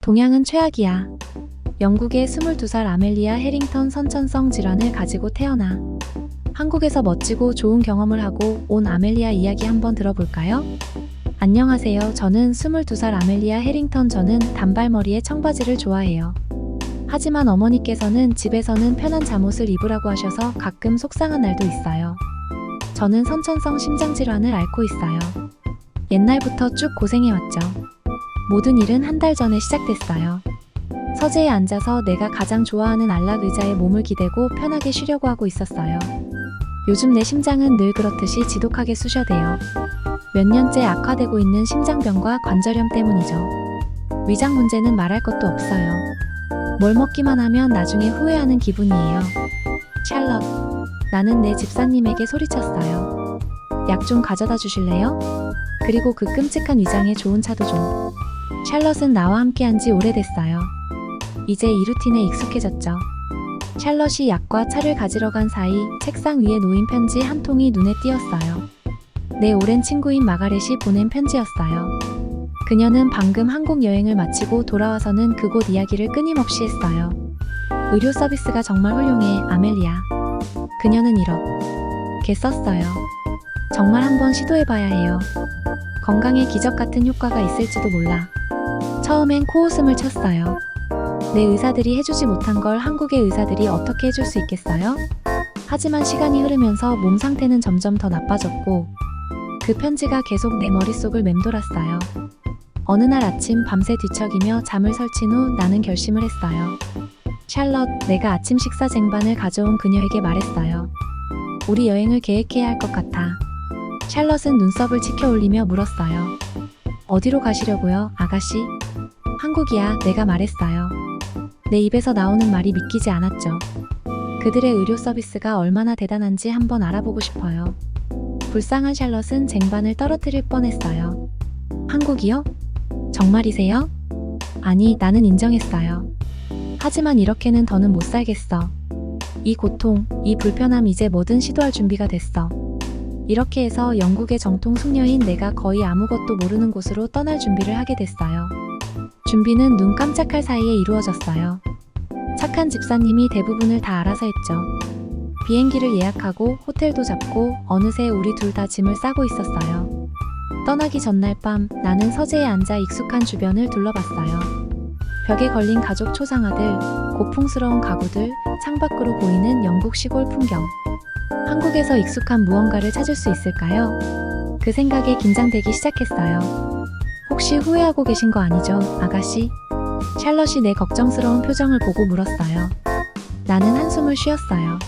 동양은 최악이야. 영국의 22살 아멜리아 해링턴 선천성 질환을 가지고 태어나 한국에서 멋지고 좋은 경험을 하고 온 아멜리아 이야기 한번 들어볼까요? 안녕하세요. 저는 22살 아멜리아 해링턴. 저는 단발머리에 청바지를 좋아해요. 하지만 어머니께서는 집에서는 편한 잠옷을 입으라고 하셔서 가끔 속상한 날도 있어요. 저는 선천성 심장질환을 앓고 있어요. 옛날부터 쭉 고생해왔죠. 모든 일은 한 달 전에 시작됐어요. 서재에 앉아서 내가 가장 좋아하는 안락 의자에 몸을 기대고 편하게 쉬려고 하고 있었어요. 요즘 내 심장은 늘 그렇듯이 지독하게 쑤셔대요. 몇 년째 악화되고 있는 심장병과 관절염 때문이죠. 위장 문제는 말할 것도 없어요. 뭘 먹기만 하면 나중에 후회하는 기분이에요. 샬럿, 나는 내 집사님에게 소리쳤어요. 약 좀 가져다 주실래요? 그리고 그 끔찍한 위장에 좋은 차도 좀. 샬럿은 나와 함께한 지 오래됐어요. 이제 이 루틴에 익숙해졌죠. 샬럿이 약과 차를 가지러 간 사이 책상 위에 놓인 편지 한 통이 눈에 띄었어요. 내 오랜 친구인 마가렛이 보낸 편지였어요. 그녀는 방금 한국 여행을 마치고 돌아와서는 그곳 이야기를 끊임없이 했어요. 의료 서비스가 정말 훌륭해, 아멜리아. 그녀는 이렇게 썼어요. 정말 한번 시도해봐야 해요. 건강에 기적 같은 효과가 있을지도 몰라. 처음엔 코웃음을 쳤어요. 내 의사들이 해주지 못한 걸 한국의 의사들이 어떻게 해줄 수 있겠어요? 하지만 시간이 흐르면서 몸 상태는 점점 더 나빠졌고 그 편지가 계속 내 머릿속을 맴돌았어요. 어느 날 아침 밤새 뒤척이며 잠을 설친 후 나는 결심을 했어요. 샬럿, 내가 아침 식사 쟁반을 가져온 그녀에게 말했어요. 우리 여행을 계획해야 할 것 같아. 샬럿은 눈썹을 치켜 올리며 물었어요. 어디로 가시려고요, 아가씨? 한국이야, 내가 말했어요. 내 입에서 나오는 말이 믿기지 않았죠. 그들의 의료 서비스가 얼마나 대단한지 한번 알아보고 싶어요. 불쌍한 샬럿은 쟁반을 떨어뜨릴 뻔했어요. 한국이요? 정말이세요? 아니, 나는 인정했어요. 하지만 이렇게는 더는 못 살겠어. 이 고통, 이 불편함, 이제 뭐든 시도할 준비가 됐어. 이렇게 해서 영국의 정통 숙녀인 내가 거의 아무것도 모르는 곳으로 떠날 준비를 하게 됐어요. 준비는 눈 깜짝할 사이에 이루어졌어요. 착한 집사님이 대부분을 다 알아서 했죠. 비행기를 예약하고 호텔도 잡고 어느새 우리 둘 다 짐을 싸고 있었어요. 떠나기 전날 밤 나는 서재에 앉아 익숙한 주변을 둘러봤어요. 벽에 걸린 가족 초상화들, 고풍스러운 가구들, 창밖으로 보이는 영국 시골 풍경. 한국에서 익숙한 무언가를 찾을 수 있을까요? 그 생각에 긴장되기 시작했어요. 혹시 후회하고 계신 거 아니죠, 아가씨? 샬럿이 내 걱정스러운 표정을 보고 물었어요. 나는 한숨을 쉬었어요.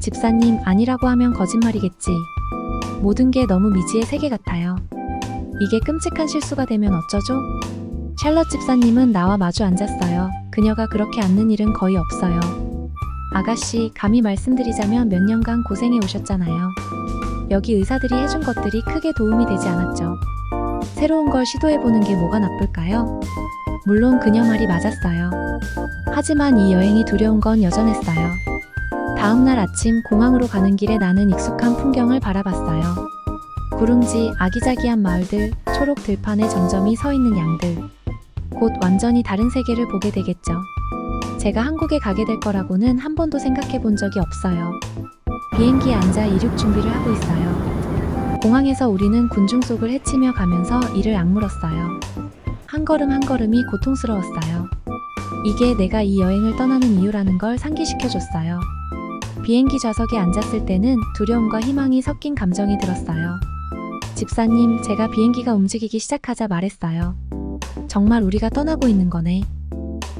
집사님, 아니라고 하면 거짓말이겠지. 모든 게 너무 미지의 세계 같아요. 이게 끔찍한 실수가 되면 어쩌죠? 샬럿 집사님은 나와 마주 앉았어요. 그녀가 그렇게 앉는 일은 거의 없어요. 아가씨, 감히 말씀드리자면 몇 년간 고생해 오셨잖아요. 여기 의사들이 해준 것들이 크게 도움이 되지 않았죠. 새로운 걸 시도해보는 게 뭐가 나쁠까요? 물론 그녀 말이 맞았어요. 하지만 이 여행이 두려운 건 여전했어요. 다음날 아침 공항으로 가는 길에 나는 익숙한 풍경을 바라봤어요. 구릉지, 아기자기한 마을들, 초록 들판에 점점이 서 있는 양들. 곧 완전히 다른 세계를 보게 되겠죠. 제가 한국에 가게 될 거라고는 한 번도 생각해 본 적이 없어요. 비행기에 앉아 이륙 준비를 하고 있어요. 공항에서 우리는 군중 속을 헤치며 가면서 이를 악물었어요. 한 걸음 한 걸음이 고통스러웠어요. 이게 내가 이 여행을 떠나는 이유라는 걸 상기시켜줬어요. 비행기 좌석에 앉았을 때는 두려움과 희망이 섞인 감정이 들었어요. 집사님, 제가 비행기가 움직이기 시작하자 말했어요. 정말 우리가 떠나고 있는 거네.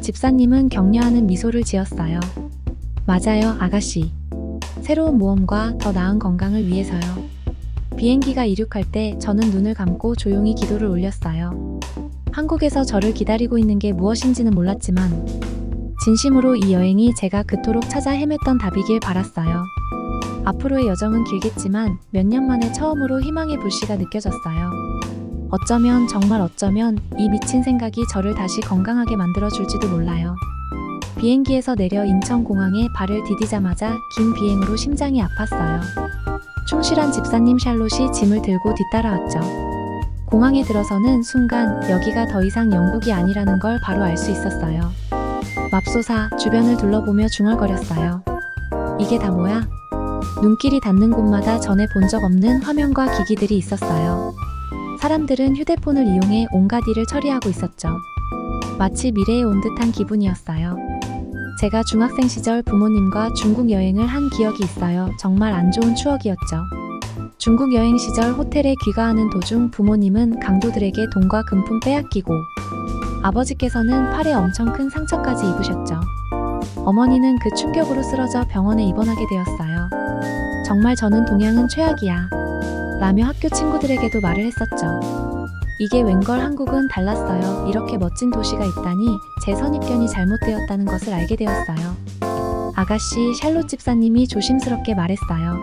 집사님은 격려하는 미소를 지었어요. 맞아요, 아가씨. 새로운 모험과 더 나은 건강을 위해서요. 비행기가 이륙할 때 저는 눈을 감고 조용히 기도를 올렸어요. 한국에서 저를 기다리고 있는 게 무엇인지는 몰랐지만 진심으로 이 여행이 제가 그토록 찾아 헤맸던 답이길 바랐어요. 앞으로의 여정은 길겠지만 몇 년 만에 처음으로 희망의 불씨가 느껴졌어요. 어쩌면, 정말 어쩌면 이 미친 생각이 저를 다시 건강하게 만들어줄지도 몰라요. 비행기에서 내려 인천공항에 발을 디디자마자 긴 비행으로 심장이 아팠어요. 충실한 집사님 샬롯이 짐을 들고 뒤따라왔죠. 공항에 들어서는 순간 여기가 더 이상 영국이 아니라는 걸 바로 알 수 있었어요. 맙소사 주변을 둘러보며 중얼거렸어요. 이게 다 뭐야? 눈길이 닿는 곳마다 전에 본 적 없는 화면과 기기들이 있었어요. 사람들은 휴대폰을 이용해 온갖 일을 처리하고 있었죠. 마치 미래에 온 듯한 기분이었어요. 제가 중학생 시절 부모님과 중국 여행을 한 기억이 있어요. 정말 안 좋은 추억이었죠. 중국 여행 시절 호텔에 귀가하는 도중 부모님은 강도들에게 돈과 금품 빼앗기고 아버지께서는 팔에 엄청 큰 상처까지 입으셨죠. 어머니는 그 충격으로 쓰러져 병원에 입원하게 되었어요. 정말 저는 동양은 최악이야 라며 학교 친구들에게도 말을 했었죠. 이게 웬걸 한국은 달랐어요. 이렇게 멋진 도시가 있다니 제 선입견이 잘못되었다는 것을 알게 되었어요. 아가씨, 샬롯 집사님이 조심스럽게 말했어요.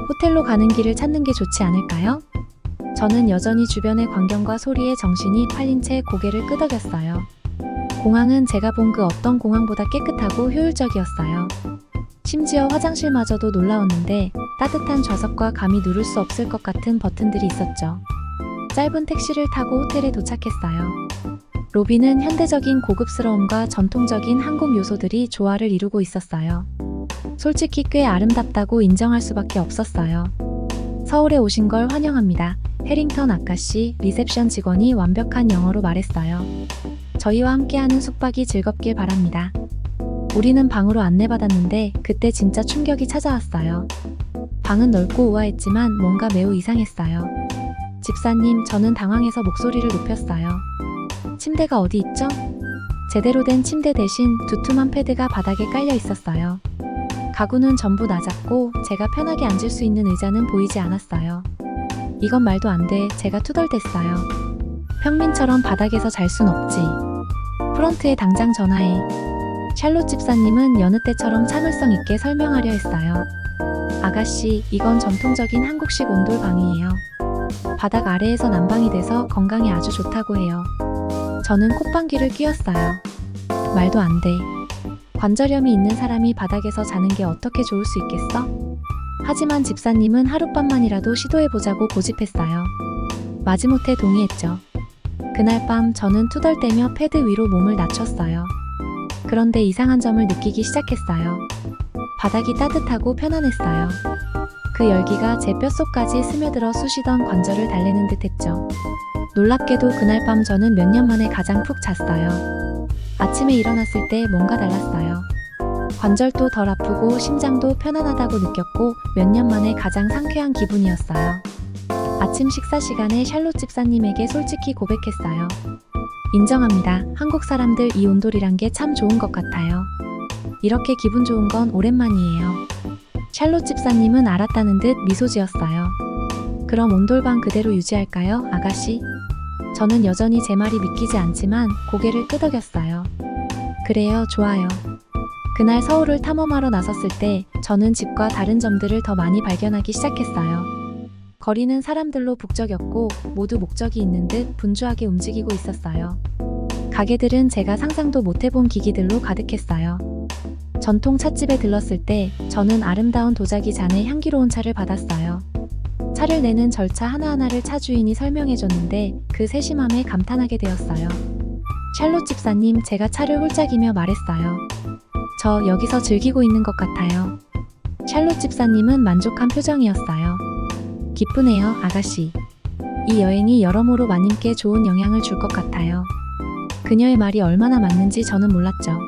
호텔로 가는 길을 찾는 게 좋지 않을까요? 저는 여전히 주변의 광경과 소리에 정신이 팔린 채 고개를 끄덕였어요. 공항은 제가 본 그 어떤 공항보다 깨끗하고 효율적이었어요. 심지어 화장실마저도 놀라웠는데 따뜻한 좌석과 감히 누를 수 없을 것 같은 버튼들이 있었죠. 짧은 택시를 타고 호텔에 도착했어요. 로비는 현대적인 고급스러움과 전통적인 한국 요소들이 조화를 이루고 있었어요. 솔직히 꽤 아름답다고 인정할 수밖에 없었어요. 서울에 오신 걸 환영합니다. 해링턴 아가씨, 리셉션 직원이 완벽한 영어로 말했어요. 저희와 함께하는 숙박이 즐겁길 바랍니다. 우리는 방으로 안내받았는데 그때 진짜 충격이 찾아왔어요. 방은 넓고 우아했지만 뭔가 매우 이상했어요. 집사님, 저는 당황해서 목소리를 높였어요. 침대가 어디 있죠? 제대로 된 침대 대신 두툼한 패드가 바닥에 깔려 있었어요. 가구는 전부 낮았고 제가 편하게 앉을 수 있는 의자는 보이지 않았어요. 이건 말도 안 돼. 제가 투덜댔어요. 평민처럼 바닥에서 잘 순 없지. 프런트에 당장 전화해. 샬롯 집사님은 여느 때처럼 참을성 있게 설명하려 했어요. 아가씨, 이건 전통적인 한국식 온돌방이에요. 바닥 아래에서 난방이 돼서 건강에 아주 좋다고 해요. 저는 콧방귀를 뀌었어요. 말도 안 돼. 관절염이 있는 사람이 바닥에서 자는 게 어떻게 좋을 수 있겠어? 하지만 집사님은 하룻밤만이라도 시도해보자고 고집했어요. 마지못해 동의했죠. 그날 밤 저는 투덜대며 패드 위로 몸을 낮췄어요. 그런데 이상한 점을 느끼기 시작했어요. 바닥이 따뜻하고 편안했어요. 그 열기가 제 뼛속까지 스며들어 쑤시던 관절을 달래는 듯했죠. 놀랍게도 그날 밤 저는 몇 년 만에 가장 푹 잤어요. 아침에 일어났을 때 뭔가 달랐어요. 관절도 덜 아프고 심장도 편안하다고 느꼈고 몇 년 만에 가장 상쾌한 기분이었어요. 아침 식사 시간에 샬롯 집사님에게 솔직히 고백했어요. 인정합니다. 한국 사람들 이 온돌이란 게 참 좋은 것 같아요. 이렇게 기분 좋은 건 오랜만이에요. 샬롯 집사님은 알았다는 듯 미소 지었어요. 그럼 온돌방 그대로 유지할까요, 아가씨? 저는 여전히 제 말이 믿기지 않지만 고개를 끄덕였어요. 그래요, 좋아요. 그날 서울을 탐험하러 나섰을 때 저는 집과 다른 점들을 더 많이 발견하기 시작했어요. 거리는 사람들로 북적였고 모두 목적이 있는 듯 분주하게 움직이고 있었어요. 가게들은 제가 상상도 못해본 기기들로 가득했어요. 전통 찻집에 들렀을 때 저는 아름다운 도자기 잔에 향기로운 차를 받았어요. 차를 내는 절차 하나하나를 차 주인이 설명해줬는데 그 세심함에 감탄하게 되었어요. 샬롯 집사님, 제가 차를 홀짝이며 말했어요. 저 여기서 즐기고 있는 것 같아요. 샬롯 집사님은 만족한 표정이었어요. 기쁘네요, 아가씨. 이 여행이 여러모로 마님께 좋은 영향을 줄 것 같아요. 그녀의 말이 얼마나 맞는지 저는 몰랐죠.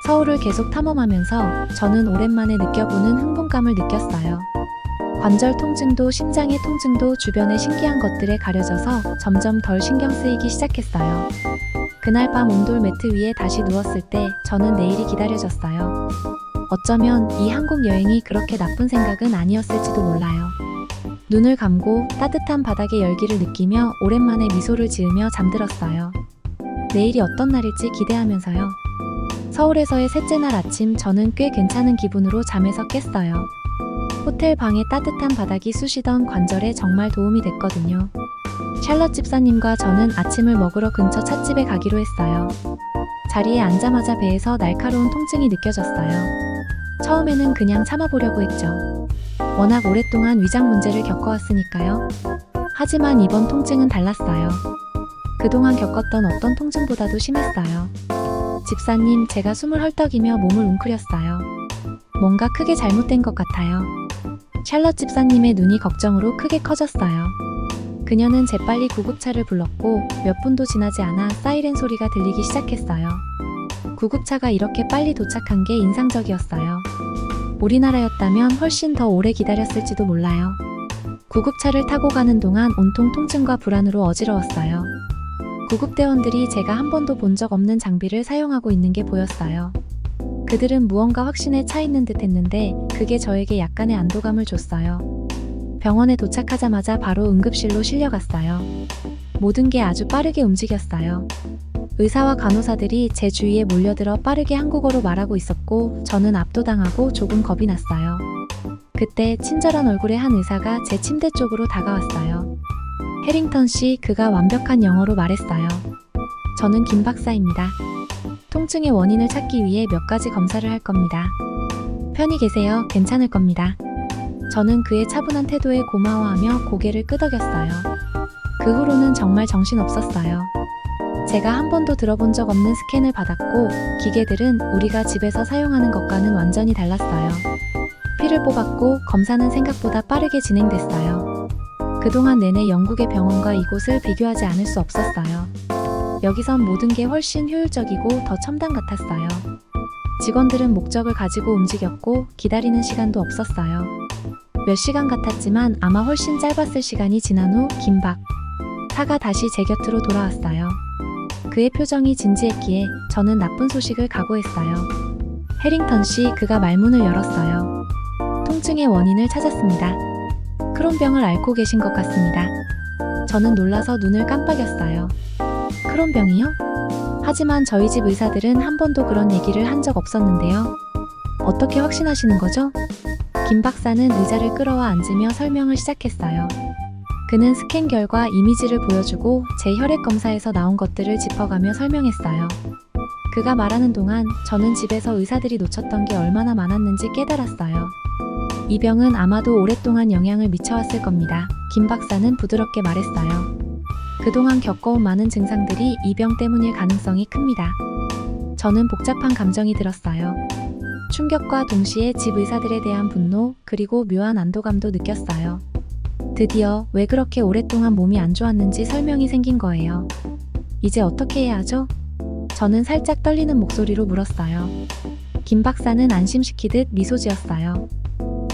서울을 계속 탐험하면서 저는 오랜만에 느껴보는 흥분감을 느꼈어요. 관절 통증도 심장의 통증도 주변의 신기한 것들에 가려져서 점점 덜 신경 쓰이기 시작했어요. 그날 밤 온돌 매트 위에 다시 누웠을 때 저는 내일이 기다려졌어요. 어쩌면 이 한국 여행이 그렇게 나쁜 생각은 아니었을지도 몰라요. 눈을 감고 따뜻한 바닥의 열기를 느끼며 오랜만에 미소를 지으며 잠들었어요. 내일이 어떤 날일지 기대하면서요. 서울에서의 셋째 날 아침 저는 꽤 괜찮은 기분으로 잠에서 깼어요. 호텔 방의 따뜻한 바닥이 쑤시던 관절에 정말 도움이 됐거든요. 샬롯 집사님과 저는 아침을 먹으러 근처 찻집에 가기로 했어요. 자리에 앉자마자 배에서 날카로운 통증이 느껴졌어요. 처음에는 그냥 참아보려고 했죠. 워낙 오랫동안 위장 문제를 겪어왔으니까요. 하지만 이번 통증은 달랐어요. 그동안 겪었던 어떤 통증보다도 심했어요. 집사님, 제가 숨을 헐떡이며 몸을 웅크렸어요. 뭔가 크게 잘못된 것 같아요. 샬럿 집사님의 눈이 걱정으로 크게 커졌어요. 그녀는 재빨리 구급차를 불렀고 몇 분도 지나지 않아 사이렌 소리가 들리기 시작했어요. 구급차가 이렇게 빨리 도착한 게 인상적이었어요. 우리나라였다면 훨씬 더 오래 기다렸을지도 몰라요. 구급차를 타고 가는 동안 온통 통증과 불안으로 어지러웠어요. 구급대원들이 제가 한 번도 본 적 없는 장비를 사용하고 있는 게 보였어요. 그들은 무언가 확신에 차 있는 듯 했는데 그게 저에게 약간의 안도감을 줬어요. 병원에 도착하자마자 바로 응급실로 실려갔어요. 모든 게 아주 빠르게 움직였어요. 의사와 간호사들이 제 주위에 몰려들어 빠르게 한국어로 말하고 있었고 저는 압도당하고 조금 겁이 났어요. 그때 친절한 얼굴의 한 의사가 제 침대 쪽으로 다가왔어요. 해링턴 씨, 그가 완벽한 영어로 말했어요. 저는 김 박사입니다. 통증의 원인을 찾기 위해 몇 가지 검사를 할 겁니다. 편히 계세요. 괜찮을 겁니다. 저는 그의 차분한 태도에 고마워하며 고개를 끄덕였어요. 그 후로는 정말 정신없었어요. 제가 한 번도 들어본 적 없는 스캔을 받았고 기계들은 우리가 집에서 사용하는 것과는 완전히 달랐어요. 피를 뽑았고 검사는 생각보다 빠르게 진행됐어요. 그동안 내내 영국의 병원과 이곳을 비교하지 않을 수 없었어요. 여기선 모든 게 훨씬 효율적이고 더 첨단 같았어요. 직원들은 목적을 가지고 움직였고 기다리는 시간도 없었어요. 몇 시간 같았지만 아마 훨씬 짧았을 시간이 지난 후 김박 사가 다시 제 곁으로 돌아왔어요. 그의 표정이 진지했기에 저는 나쁜 소식을 각오했어요. 해링턴 씨, 그가 말문을 열었어요. 통증의 원인을 찾았습니다. 크론병을 앓고 계신 것 같습니다. 저는 놀라서 눈을 깜빡였어요. 크론병이요? 하지만 저희 집 의사들은 한 번도 그런 얘기를 한 적 없었는데요. 어떻게 확신하시는 거죠? 김 박사는 의자를 끌어와 앉으며 설명을 시작했어요. 그는 스캔 결과 이미지를 보여주고 제 혈액 검사에서 나온 것들을 짚어가며 설명했어요. 그가 말하는 동안 저는 집에서 의사들이 놓쳤던 게 얼마나 많았는지 깨달았어요. 이 병은 아마도 오랫동안 영향을 미쳐왔을 겁니다. 김 박사는 부드럽게 말했어요. 그동안 겪어온 많은 증상들이 이 병 때문일 가능성이 큽니다. 저는 복잡한 감정이 들었어요. 충격과 동시에 집 의사들에 대한 분노, 그리고 묘한 안도감도 느꼈어요. 드디어 왜 그렇게 오랫동안 몸이 안 좋았는지 설명이 생긴 거예요. 이제 어떻게 해야 하죠? 저는 살짝 떨리는 목소리로 물었어요. 김 박사는 안심시키듯 미소 지었어요.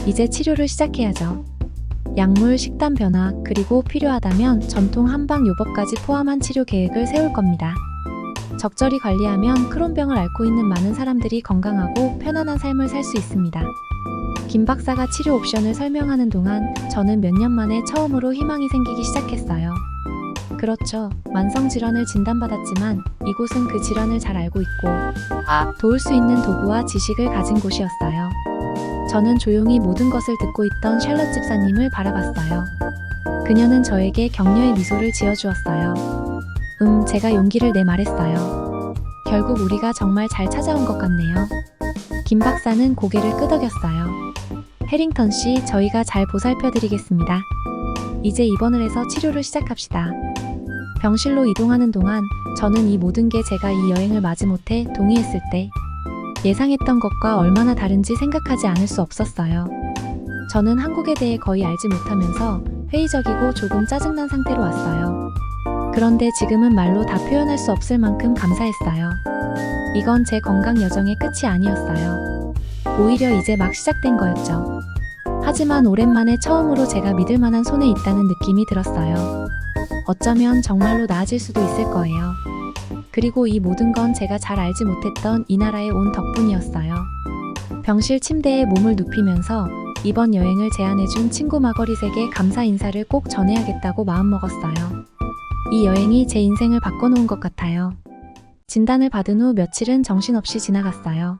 이제 치료를 시작해야죠. 약물, 식단 변화, 그리고 필요하다면 전통 한방요법까지 포함한 치료 계획을 세울 겁니다. 적절히 관리하면 크론병을 앓고 있는 많은 사람들이 건강하고 편안한 삶을 살 수 있습니다. 김 박사가 치료 옵션을 설명하는 동안 저는 몇 년 만에 처음으로 희망이 생기기 시작했어요. 그렇죠. 만성질환을 진단받았지만 이곳은 그 질환을 잘 알고 있고 도울 수 있는 도구와 지식을 가진 곳이었어요. 저는 조용히 모든 것을 듣고 있던 샬럿 집사님을 바라봤어요. 그녀는 저에게 격려의 미소를 지어주었어요. 제가 용기를 내 말했어요. 결국 우리가 정말 잘 찾아온 것 같네요. 김 박사는 고개를 끄덕였어요. 해링턴 씨, 저희가 잘 보살펴드리겠습니다. 이제 입원을 해서 치료를 시작합시다. 병실로 이동하는 동안 저는 이 모든 게 제가 이 여행을 마지못해 동의했을 때 예상했던 것과 얼마나 다른지 생각하지 않을 수 없었어요. 저는 한국에 대해 거의 알지 못하면서 회의적이고 조금 짜증난 상태로 왔어요. 그런데 지금은 말로 다 표현할 수 없을 만큼 감사했어요. 이건 제 건강 여정의 끝이 아니었어요. 오히려 이제 막 시작된 거였죠. 하지만 오랜만에 처음으로 제가 믿을 만한 손에 있다는 느낌이 들었어요. 어쩌면 정말로 나아질 수도 있을 거예요. 그리고 이 모든 건 제가 잘 알지 못했던 이 나라에 온 덕분이었어요. 병실 침대에 몸을 눕히면서 이번 여행을 제안해준 친구 마거릿에게 감사 인사를 꼭 전해야겠다고 마음먹었어요. 이 여행이 제 인생을 바꿔놓은 것 같아요. 진단을 받은 후 며칠은 정신없이 지나갔어요.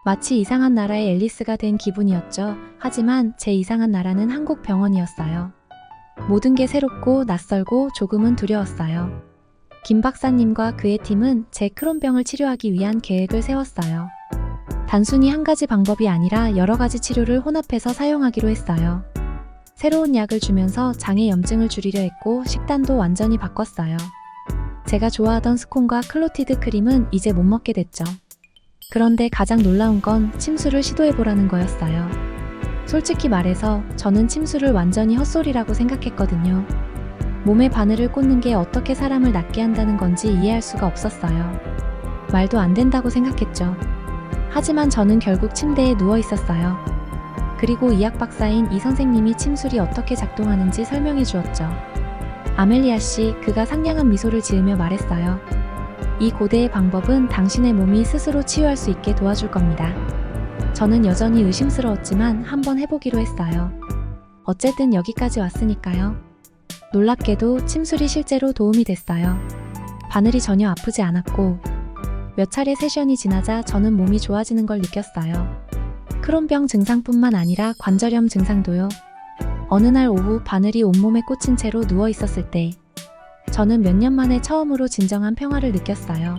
마치 이상한 나라의 앨리스가 된 기분이었죠. 하지만 제 이상한 나라는 한국 병원이었어요. 모든 게 새롭고 낯설고 조금은 두려웠어요. 김 박사님과 그의 팀은 제 크론병을 치료하기 위한 계획을 세웠어요. 단순히 한 가지 방법이 아니라 여러 가지 치료를 혼합해서 사용하기로 했어요. 새로운 약을 주면서 장의 염증을 줄이려 했고 식단도 완전히 바꿨어요. 제가 좋아하던 스콘과 클로티드 크림은 이제 못 먹게 됐죠. 그런데 가장 놀라운 건 침수를 시도해보라는 거였어요. 솔직히 말해서 저는 침수를 완전히 헛소리라고 생각했거든요. 몸에 바늘을 꽂는 게 어떻게 사람을 낫게 한다는 건지 이해할 수가 없었어요. 말도 안 된다고 생각했죠. 하지만 저는 결국 침대에 누워 있었어요. 그리고 의학 박사인 이 선생님이 침술이 어떻게 작동하는지 설명해 주었죠. 아멜리아 씨, 그가 상냥한 미소를 지으며 말했어요. 이 고대의 방법은 당신의 몸이 스스로 치유할 수 있게 도와줄 겁니다. 저는 여전히 의심스러웠지만 한번 해보기로 했어요. 어쨌든 여기까지 왔으니까요. 놀랍게도 침술이 실제로 도움이 됐어요. 바늘이 전혀 아프지 않았고 몇 차례 세션이 지나자 저는 몸이 좋아지는 걸 느꼈어요. 크론병 증상뿐만 아니라 관절염 증상도요. 어느 날 오후 바늘이 온몸에 꽂힌 채로 누워 있었을 때 저는 몇 년 만에 처음으로 진정한 평화를 느꼈어요.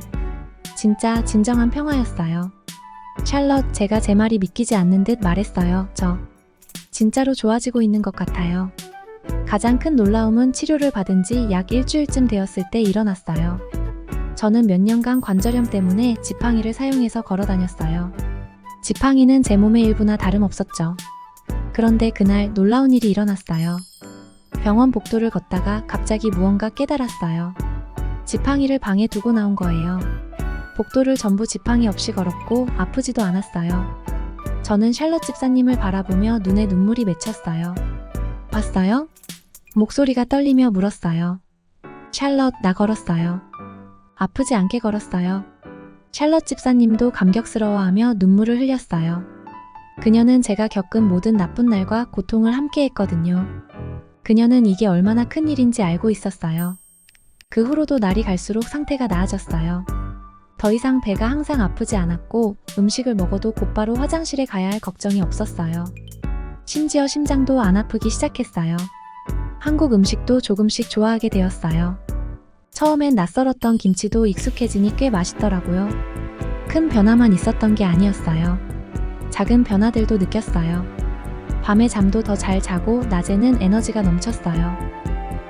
진짜 진정한 평화였어요. 샬럿, 제가 제 말이 믿기지 않는 듯 말했어요. 저 진짜로 좋아지고 있는 것 같아요. 가장 큰 놀라움은 치료를 받은 지 약 일주일쯤 되었을 때 일어났어요. 저는 몇 년간 관절염 때문에 지팡이를 사용해서 걸어 다녔어요. 지팡이는 제 몸의 일부나 다름없었죠. 그런데 그날 놀라운 일이 일어났어요. 병원 복도를 걷다가 갑자기 무언가 깨달았어요. 지팡이를 방에 두고 나온 거예요. 복도를 전부 지팡이 없이 걸었고 아프지도 않았어요. 저는 샬럿 집사님을 바라보며 눈에 눈물이 맺혔어요. 봤어요? 목소리가 떨리며 물었어요. 샬럿, 나 걸었어요. 아프지 않게 걸었어요. 샬럿 집사님도 감격스러워하며 눈물을 흘렸어요. 그녀는 제가 겪은 모든 나쁜 날과 고통을 함께 했거든요. 그녀는 이게 얼마나 큰 일인지 알고 있었어요. 그 후로도 날이 갈수록 상태가 나아졌어요. 더 이상 배가 항상 아프지 않았고 음식을 먹어도 곧바로 화장실에 가야 할 걱정이 없었어요. 심지어 심장도 안 아프기 시작했어요. 한국 음식도 조금씩 좋아하게 되었어요. 처음엔 낯설었던 김치도 익숙해지니 꽤 맛있더라고요. 큰 변화만 있었던 게 아니었어요. 작은 변화들도 느꼈어요. 밤에 잠도 더 잘 자고 낮에는 에너지가 넘쳤어요.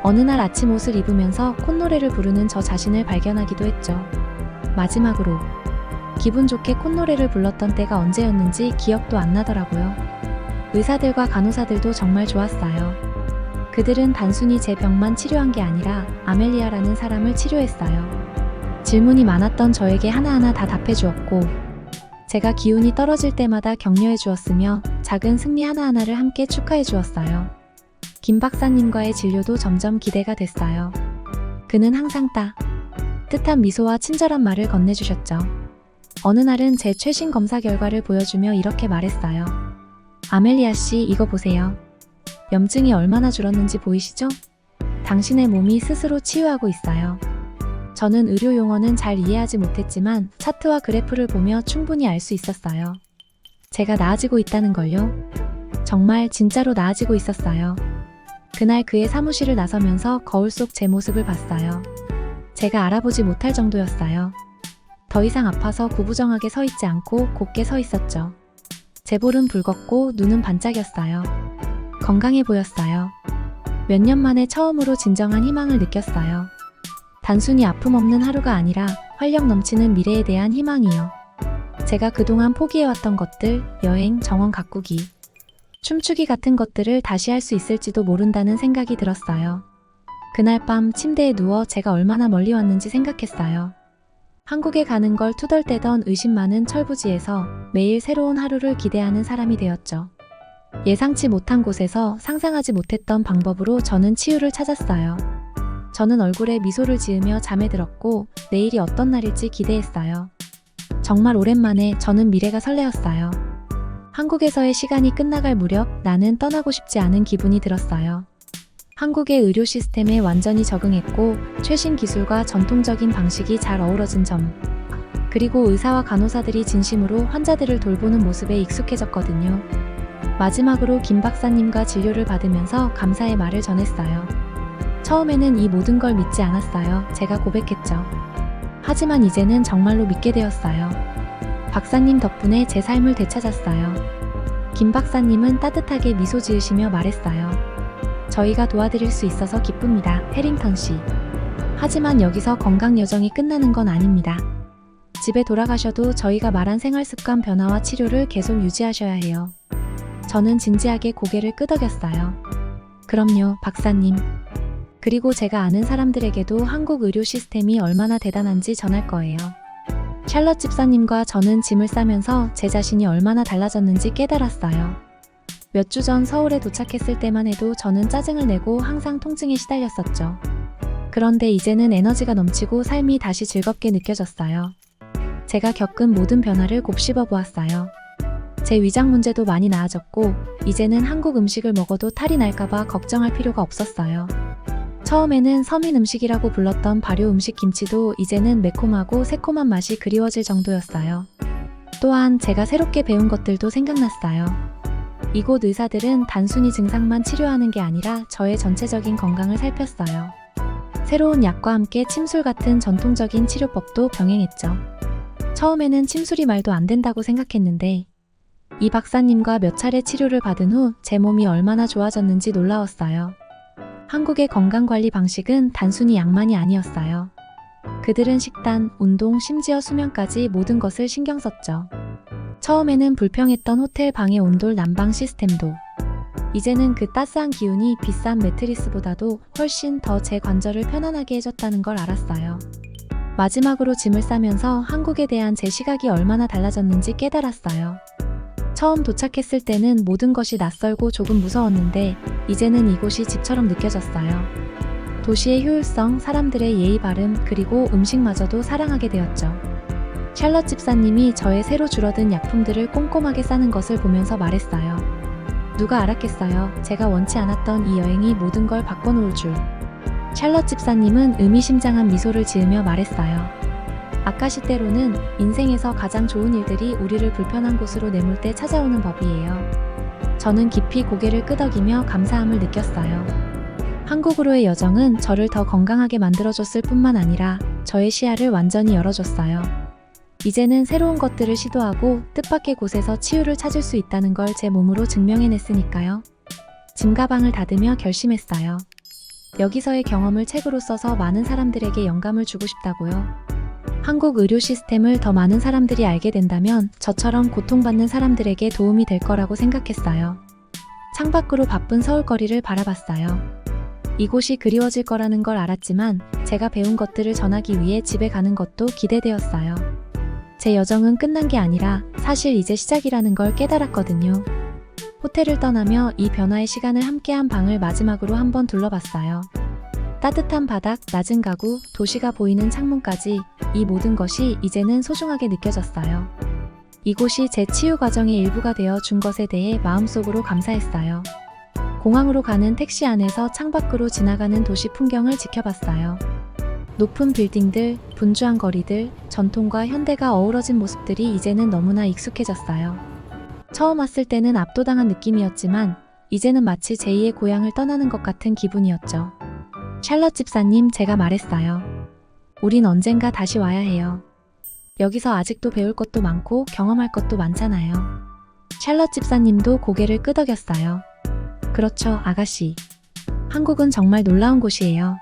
어느 날 아침 옷을 입으면서 콧노래를 부르는 저 자신을 발견하기도 했죠. 마지막으로 기분 좋게 콧노래를 불렀던 때가 언제였는지 기억도 안 나더라고요. 의사들과 간호사들도 정말 좋았어요. 그들은 단순히 제 병만 치료한 게 아니라 아멜리아라는 사람을 치료했어요. 질문이 많았던 저에게 하나하나 다 답해주었고 제가 기운이 떨어질 때마다 격려해 주었으며 작은 승리 하나하나를 함께 축하해 주었어요. 김 박사님과의 진료도 점점 기대가 됐어요. 그는 항상 따뜻한 미소와 친절한 말을 건네주셨죠. 어느 날은 제 최신 검사 결과를 보여주며 이렇게 말했어요. 아멜리아 씨, 이거 보세요. 염증이 얼마나 줄었는지 보이시죠? 당신의 몸이 스스로 치유하고 있어요. 저는 의료 용어는 잘 이해하지 못했지만 차트와 그래프를 보며 충분히 알 수 있었어요. 제가 나아지고 있다는 걸요. 정말 진짜로 나아지고 있었어요. 그날 그의 사무실을 나서면서 거울 속 제 모습을 봤어요. 제가 알아보지 못할 정도였어요. 더 이상 아파서 구부정하게 서 있지 않고 곧게 서 있었죠. 제 볼은 붉었고 눈은 반짝였어요. 건강해 보였어요. 몇 년 만에 처음으로 진정한 희망을 느꼈어요. 단순히 아픔 없는 하루가 아니라 활력 넘치는 미래에 대한 희망이요. 제가 그동안 포기해왔던 것들, 여행, 정원 가꾸기, 춤추기 같은 것들을 다시 할 수 있을지도 모른다는 생각이 들었어요. 그날 밤 침대에 누워 제가 얼마나 멀리 왔는지 생각했어요. 한국에 가는 걸 투덜대던 의심 많은 철부지에서 매일 새로운 하루를 기대하는 사람이 되었죠. 예상치 못한 곳에서 상상하지 못했던 방법으로 저는 치유를 찾았어요. 저는 얼굴에 미소를 지으며 잠에 들었고 내일이 어떤 날일지 기대했어요. 정말 오랜만에 저는 미래가 설레었어요. 한국에서의 시간이 끝나갈 무렵 나는 떠나고 싶지 않은 기분이 들었어요. 한국의 의료 시스템에 완전히 적응했고 최신 기술과 전통적인 방식이 잘 어우러진 점, 그리고 의사와 간호사들이 진심으로 환자들을 돌보는 모습에 익숙해졌거든요. 마지막으로 김 박사님과 진료를 받으면서 감사의 말을 전했어요. 처음에는 이 모든 걸 믿지 않았어요. 제가 고백했죠. 하지만 이제는 정말로 믿게 되었어요. 박사님 덕분에 제 삶을 되찾았어요. 김 박사님은 따뜻하게 미소 지으시며 말했어요. 저희가 도와드릴 수 있어서 기쁩니다. 해링턴 씨. 하지만 여기서 건강 여정이 끝나는 건 아닙니다. 집에 돌아가셔도 저희가 말한 생활습관 변화와 치료를 계속 유지하셔야 해요. 저는 진지하게 고개를 끄덕였어요. 그럼요, 박사님. 그리고 제가 아는 사람들에게도 한국 의료 시스템이 얼마나 대단한지 전할 거예요. 샬럿 집사님과 저는 짐을 싸면서 제 자신이 얼마나 달라졌는지 깨달았어요. 몇 주 전 서울에 도착했을 때만 해도 저는 짜증을 내고 항상 통증에 시달렸었죠. 그런데 이제는 에너지가 넘치고 삶이 다시 즐겁게 느껴졌어요. 제가 겪은 모든 변화를 곱씹어 보았어요. 제 위장 문제도 많이 나아졌고 이제는 한국 음식을 먹어도 탈이 날까봐 걱정할 필요가 없었어요. 처음에는 서민 음식이라고 불렀던 발효 음식 김치도 이제는 매콤하고 새콤한 맛이 그리워질 정도였어요. 또한 제가 새롭게 배운 것들도 생각났어요. 이곳 의사들은 단순히 증상만 치료하는 게 아니라 저의 전체적인 건강을 살폈어요. 새로운 약과 함께 침술 같은 전통적인 치료법도 병행했죠. 처음에는 침술이 말도 안 된다고 생각했는데 이 박사님과 몇 차례 치료를 받은 후 제 몸이 얼마나 좋아졌는지 놀라웠어요. 한국의 건강관리 방식은 단순히 약만이 아니었어요. 그들은 식단, 운동, 심지어 수면까지 모든 것을 신경 썼죠. 처음에는 불평했던 호텔 방의 온돌 난방 시스템도 이제는 그 따스한 기운이 비싼 매트리스보다도 훨씬 더 제 관절을 편안하게 해줬다는 걸 알았어요. 마지막으로 짐을 싸면서 한국에 대한 제 시각이 얼마나 달라졌는지 깨달았어요. 처음 도착했을 때는 모든 것이 낯설고 조금 무서웠는데 이제는 이곳이 집처럼 느껴졌어요. 도시의 효율성, 사람들의 예의 바름, 그리고 음식마저도 사랑하게 되었죠. 샬럿 집사님이 저의 새로 줄어든 약품들을 꼼꼼하게 싸는 것을 보면서 말했어요. 누가 알았겠어요. 제가 원치 않았던 이 여행이 모든 걸 바꿔놓을 줄. 샬럿 집사님은 의미심장한 미소를 지으며 말했어요. 아까시 때로는 인생에서 가장 좋은 일들이 우리를 불편한 곳으로 내몰 때 찾아오는 법이에요. 저는 깊이 고개를 끄덕이며 감사함을 느꼈어요. 한국으로의 여정은 저를 더 건강하게 만들어줬을 뿐만 아니라 저의 시야를 완전히 열어줬어요. 이제는 새로운 것들을 시도하고 뜻밖의 곳에서 치유를 찾을 수 있다는 걸 제 몸으로 증명해냈으니까요. 짐가방을 닫으며 결심했어요. 여기서의 경험을 책으로 써서 많은 사람들에게 영감을 주고 싶다고요. 한국 의료 시스템을 더 많은 사람들이 알게 된다면 저처럼 고통받는 사람들에게 도움이 될 거라고 생각했어요. 창밖으로 바쁜 서울거리를 바라봤어요. 이곳이 그리워질 거라는 걸 알았지만 제가 배운 것들을 전하기 위해 집에 가는 것도 기대되었어요. 제 여정은 끝난 게 아니라 사실 이제 시작이라는 걸 깨달았거든요. 호텔을 떠나며 이 변화의 시간을 함께한 방을 마지막으로 한번 둘러봤어요. 따뜻한 바닥, 낮은 가구, 도시가 보이는 창문까지 이 모든 것이 이제는 소중하게 느껴졌어요. 이곳이 제 치유 과정의 일부가 되어 준 것에 대해 마음속으로 감사했어요. 공항으로 가는 택시 안에서 창밖으로 지나가는 도시 풍경을 지켜봤어요. 높은 빌딩들, 분주한 거리들, 전통과 현대가 어우러진 모습들이 이제는 너무나 익숙해졌어요. 처음 왔을 때는 압도당한 느낌이었지만 이제는 마치 제2의 고향을 떠나는 것 같은 기분이었죠. 샬럿 집사님, 제가 말했어요. 우린 언젠가 다시 와야 해요. 여기서 아직도 배울 것도 많고 경험할 것도 많잖아요. 샬럿 집사님도 고개를 끄덕였어요. 그렇죠, 아가씨. 한국은 정말 놀라운 곳이에요.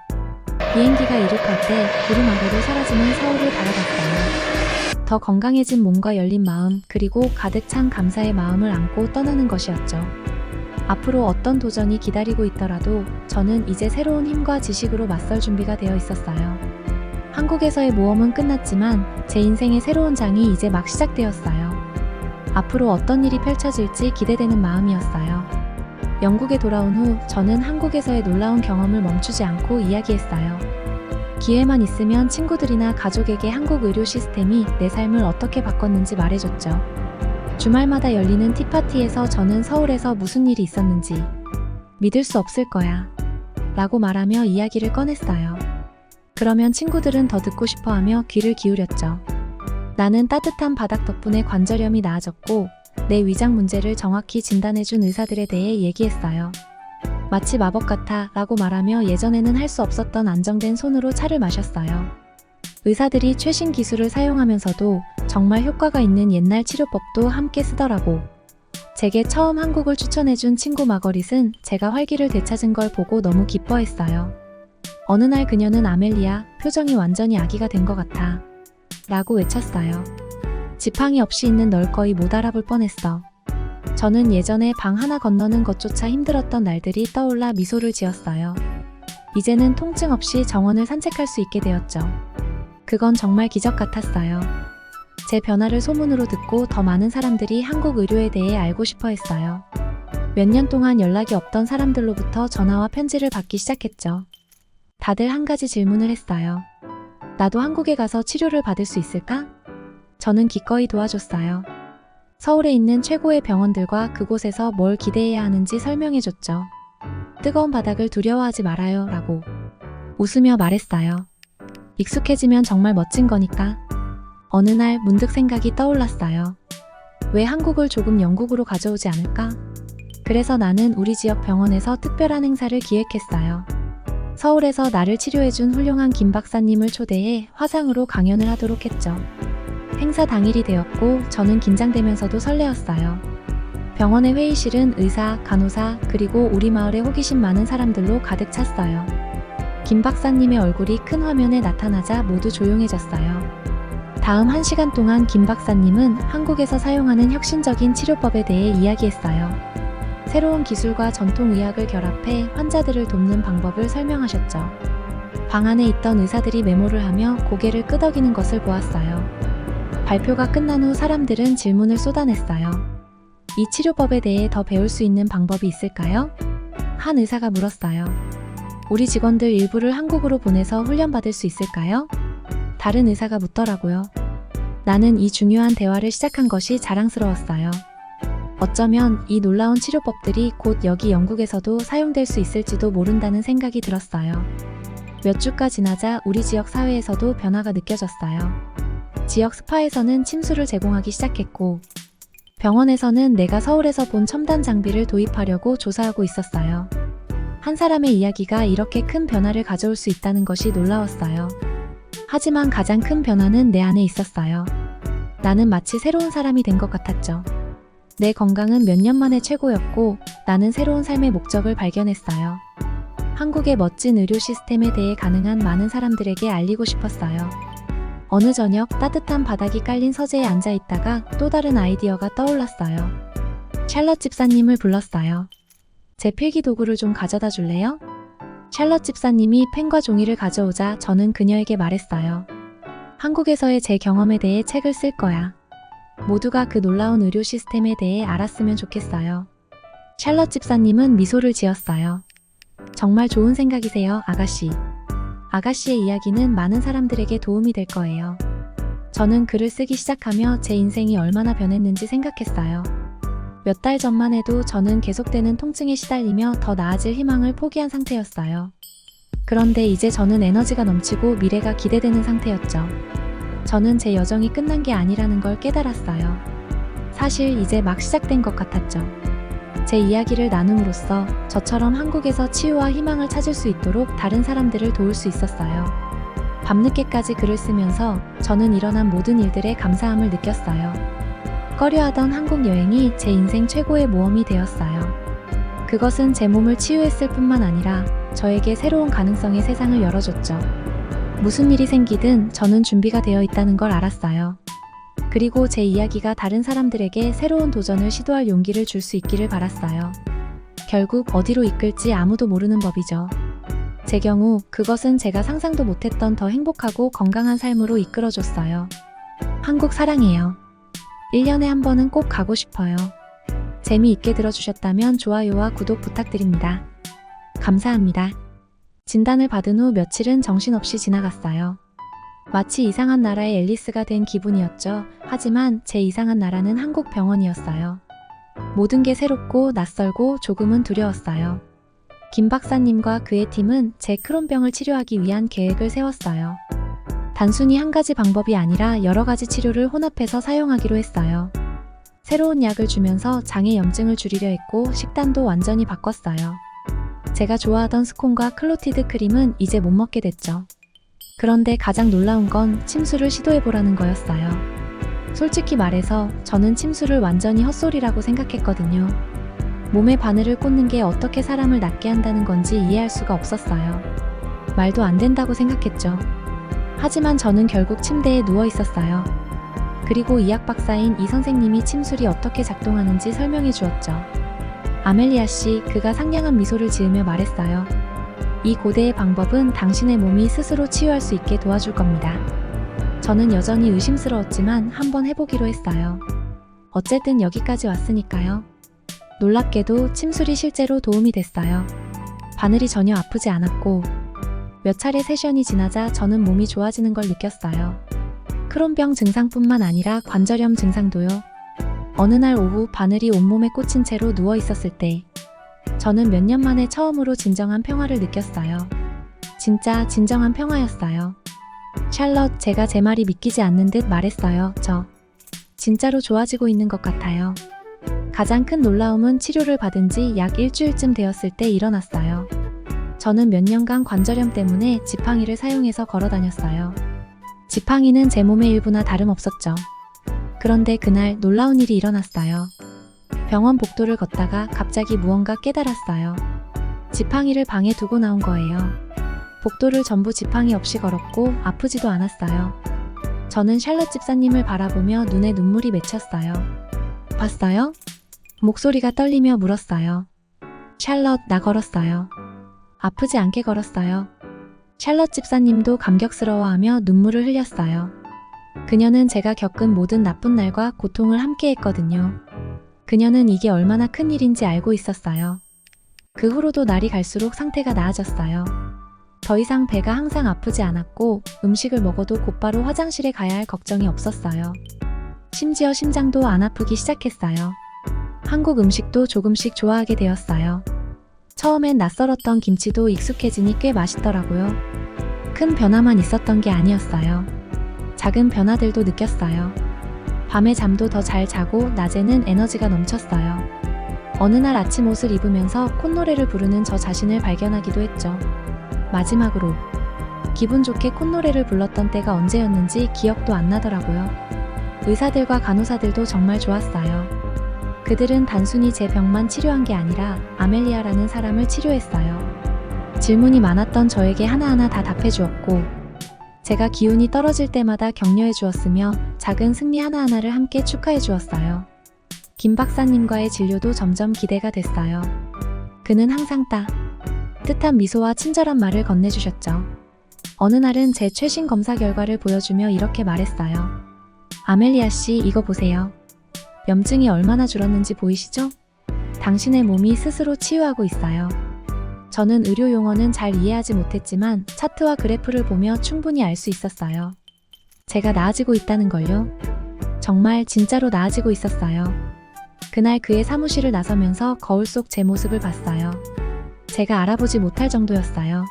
비행기가 이륙할 때 구름 아래로 사라지는 서울을 바라봤어요. 더 건강해진 몸과 열린 마음, 그리고 가득 찬 감사의 마음을 안고 떠나는 것이었죠. 앞으로 어떤 도전이 기다리고 있더라도 저는 이제 새로운 힘과 지식으로 맞설 준비가 되어 있었어요. 한국에서의 모험은 끝났지만 제 인생의 새로운 장이 이제 막 시작되었어요. 앞으로 어떤 일이 펼쳐질지 기대되는 마음이었어요. 영국에 돌아온 후 저는 한국에서의 놀라운 경험을 멈추지 않고 이야기했어요. 기회만 있으면 친구들이나 가족에게 한국 의료 시스템이 내 삶을 어떻게 바꿨는지 말해줬죠. 주말마다 열리는 티파티에서 저는 서울에서 무슨 일이 있었는지 믿을 수 없을 거야 라고 말하며 이야기를 꺼냈어요. 그러면 친구들은 더 듣고 싶어하며 귀를 기울였죠. 나는 따뜻한 바닥 덕분에 관절염이 나아졌고 내 위장 문제를 정확히 진단해준 의사들에 대해 얘기했어요. 마치 마법 같아 라고 말하며 예전에는 할 수 없었던 안정된 손으로 차를 마셨어요. 의사들이 최신 기술을 사용하면서도 정말 효과가 있는 옛날 치료법도 함께 쓰더라고. 제게 처음 한국을 추천해준 친구 마거릿은 제가 활기를 되찾은 걸 보고 너무 기뻐했어요. 어느 날 그녀는 아멜리아, 표정이 완전히 아기가 된 것 같아. 라고 외쳤어요. 지팡이 없이 있는 널 거의 못 알아볼 뻔했어. 저는 예전에 방 하나 건너는 것조차 힘들었던 날들이 떠올라 미소를 지었어요. 이제는 통증 없이 정원을 산책할 수 있게 되었죠. 그건 정말 기적 같았어요. 제 변화를 소문으로 듣고 더 많은 사람들이 한국 의료에 대해 알고 싶어 했어요. 몇 년 동안 연락이 없던 사람들로부터 전화와 편지를 받기 시작했죠. 다들 한 가지 질문을 했어요. 나도 한국에 가서 치료를 받을 수 있을까? 저는 기꺼이 도와줬어요. 서울에 있는 최고의 병원들과 그곳에서 뭘 기대해야 하는지 설명해줬죠. 뜨거운 바닥을 두려워하지 말아요 라고 웃으며 말했어요. 익숙해지면 정말 멋진 거니까. 어느 날 문득 생각이 떠올랐어요. 왜 한국을 조금 영국으로 가져오지 않을까? 그래서 나는 우리 지역 병원에서 특별한 행사를 기획했어요. 서울에서 나를 치료해준 훌륭한 김 박사님을 초대해 화상으로 강연을 하도록 했죠. 행사 당일이 되었고 저는 긴장되면서도 설레었어요. 병원의 회의실은 의사, 간호사, 그리고 우리 마을의 호기심 많은 사람들로 가득 찼어요. 김 박사님의 얼굴이 큰 화면에 나타나자 모두 조용해졌어요. 다음 1시간 동안 김 박사님은 한국에서 사용하는 혁신적인 치료법에 대해 이야기했어요. 새로운 기술과 전통 의학을 결합해 환자들을 돕는 방법을 설명하셨죠. 방 안에 있던 의사들이 메모를 하며 고개를 끄덕이는 것을 보았어요. 발표가 끝난 후 사람들은 질문을 쏟아냈어요. 이 치료법에 대해 더 배울 수 있는 방법이 있을까요? 한 의사가 물었어요. 우리 직원들 일부를 한국으로 보내서 훈련받을 수 있을까요? 다른 의사가 묻더라고요. 나는 이 중요한 대화를 시작한 것이 자랑스러웠어요. 어쩌면 이 놀라운 치료법들이 곧 여기 영국에서도 사용될 수 있을지도 모른다는 생각이 들었어요. 몇 주가 지나자 우리 지역 사회에서도 변화가 느껴졌어요. 지역 스파에서는 침수를 제공하기 시작했고 병원에서는 내가 서울에서 본 첨단 장비를 도입하려고 조사하고 있었어요. 한 사람의 이야기가 이렇게 큰 변화를 가져올 수 있다는 것이 놀라웠어요. 하지만 가장 큰 변화는 내 안에 있었어요. 나는 마치 새로운 사람이 된 것 같았죠. 내 건강은 몇 년 만에 최고였고 나는 새로운 삶의 목적을 발견했어요. 한국의 멋진 의료 시스템에 대해 가능한 많은 사람들에게 알리고 싶었어요. 어느 저녁 따뜻한 바닥이 깔린 서재에 앉아 있다가 또 다른 아이디어가 떠올랐어요. 샬럿 집사님을 불렀어요. 제 필기 도구를 좀 가져다 줄래요? 샬럿 집사님이 펜과 종이를 가져오자 저는 그녀에게 말했어요. 한국에서의 제 경험에 대해 책을 쓸 거야. 모두가 그 놀라운 의료 시스템에 대해 알았으면 좋겠어요. 샬럿 집사님은 미소를 지었어요. 정말 좋은 생각이세요, 아가씨. 아가씨의 이야기는 많은 사람들에게 도움이 될 거예요. 저는 글을 쓰기 시작하며 제 인생이 얼마나 변했는지 생각했어요. 몇 달 전만 해도 저는 계속되는 통증에 시달리며 더 나아질 희망을 포기한 상태였어요. 그런데 이제 저는 에너지가 넘치고 미래가 기대되는 상태였죠. 저는 제 여정이 끝난 게 아니라는 걸 깨달았어요. 사실 이제 막 시작된 것 같았죠. 제 이야기를 나눔으로써 저처럼 한국에서 치유와 희망을 찾을 수 있도록 다른 사람들을 도울 수 있었어요. 밤늦게까지 글을 쓰면서 저는 일어난 모든 일들에 감사함을 느꼈어요. 꺼려하던 한국 여행이 제 인생 최고의 모험이 되었어요. 그것은 제 몸을 치유했을 뿐만 아니라 저에게 새로운 가능성의 세상을 열어줬죠. 무슨 일이 생기든 저는 준비가 되어 있다는 걸 알았어요. 그리고 제 이야기가 다른 사람들에게 새로운 도전을 시도할 용기를 줄 수 있기를 바랐어요. 결국 어디로 이끌지 아무도 모르는 법이죠. 제 경우 그것은 제가 상상도 못했던 더 행복하고 건강한 삶으로 이끌어줬어요. 한국 사랑해요. 1년에 한 번은 꼭 가고 싶어요. 재미있게 들어주셨다면 좋아요와 구독 부탁드립니다. 감사합니다. 진단을 받은 후 며칠은 정신없이 지나갔어요. 마치 이상한 나라의 앨리스가 된 기분이었죠. 하지만 제 이상한 나라는 한국 병원이었어요. 모든 게 새롭고 낯설고 조금은 두려웠어요. 김 박사님과 그의 팀은 제 크론병을 치료하기 위한 계획을 세웠어요. 단순히 한 가지 방법이 아니라 여러 가지 치료를 혼합해서 사용하기로 했어요. 새로운 약을 주면서 장의 염증을 줄이려 했고 식단도 완전히 바꿨어요. 제가 좋아하던 스콘과 클로티드 크림은 이제 못 먹게 됐죠. 그런데 가장 놀라운 건 침수를 시도해보라는 거였어요. 솔직히 말해서 저는 침수를 완전히 헛소리라고 생각했거든요. 몸에 바늘을 꽂는 게 어떻게 사람을 낫게 한다는 건지 이해할 수가 없었어요. 말도 안 된다고 생각했죠. 하지만 저는 결국 침대에 누워 있었어요. 그리고 이학 박사인 이 선생님이 침술이 어떻게 작동하는지 설명해 주었죠. 아멜리아 씨, 그가 상냥한 미소를 지으며 말했어요. 이 고대의 방법은 당신의 몸이 스스로 치유할 수 있게 도와줄 겁니다. 저는 여전히 의심스러웠지만 한번 해보기로 했어요. 어쨌든 여기까지 왔으니까요. 놀랍게도 침술이 실제로 도움이 됐어요. 바늘이 전혀 아프지 않았고 몇 차례 세션이 지나자 저는 몸이 좋아지는 걸 느꼈어요. 크론병 증상뿐만 아니라 관절염 증상도요. 어느 날 오후 바늘이 온몸에 꽂힌 채로 누워 있었을 때 저는 몇 년 만에 처음으로 진정한 평화를 느꼈어요. 진짜 진정한 평화였어요. 샬럿, 제가 제 말이 믿기지 않는 듯 말했어요. 저 진짜로 좋아지고 있는 것 같아요. 가장 큰 놀라움은 치료를 받은 지 약 일주일쯤 되었을 때 일어났어요. 저는 몇 년간 관절염 때문에 지팡이를 사용해서 걸어 다녔어요. 지팡이는 제 몸의 일부나 다름없었죠. 그런데 그날 놀라운 일이 일어났어요. 병원 복도를 걷다가 갑자기 무언가 깨달았어요. 지팡이를 방에 두고 나온 거예요. 복도를 전부 지팡이 없이 걸었고 아프지도 않았어요. 저는 샬럿 집사님을 바라보며 눈에 눈물이 맺혔어요. 봤어요? 목소리가 떨리며 물었어요. 샬럿, 나 걸었어요. 아프지 않게 걸었어요. 샬럿 집사님도 감격스러워하며 눈물을 흘렸어요. 그녀는 제가 겪은 모든 나쁜 날과 고통을 함께 했거든요. 그녀는 이게 얼마나 큰 일인지 알고 있었어요. 그 후로도 날이 갈수록 상태가 나아졌어요. 더 이상 배가 항상 아프지 않았고 음식을 먹어도 곧바로 화장실에 가야 할 걱정이 없었어요. 심지어 심장도 안 아프기 시작했어요. 한국 음식도 조금씩 좋아하게 되었어요. 처음엔 낯설었던 김치도 익숙해지니 꽤 맛있더라고요. 큰 변화만 있었던 게 아니었어요. 작은 변화들도 느꼈어요. 밤에 잠도 더 잘 자고 낮에는 에너지가 넘쳤어요. 어느 날 아침 옷을 입으면서 콧노래를 부르는 저 자신을 발견하기도 했죠. 마지막으로 기분 좋게 콧노래를 불렀던 때가 언제였는지 기억도 안 나더라고요. 의사들과 간호사들도 정말 좋았어요. 그들은 단순히 제 병만 치료한 게 아니라 아멜리아라는 사람을 치료했어요. 질문이 많았던 저에게 하나하나 다 답해주었고 제가 기운이 떨어질 때마다 격려해 주었으며 작은 승리 하나하나를 함께 축하해 주었어요. 김 박사님과의 진료도 점점 기대가 됐어요. 그는 항상 따뜻한 미소와 친절한 말을 건네주셨죠. 어느 날은 제 최신 검사 결과를 보여주며 이렇게 말했어요. 아멜리아 씨, 이거 보세요. 염증이 얼마나 줄었는지 보이시죠? 당신의 몸이 스스로 치유하고 있어요. 저는 의료 용어는 잘 이해하지 못했지만 차트와 그래프를 보며 충분히 알 수 있었어요. 제가 나아지고 있다는 걸요. 정말 진짜로 나아지고 있었어요. 그날 그의 사무실을 나서면서 거울 속 제 모습을 봤어요. 제가 알아보지 못할 정도였어요.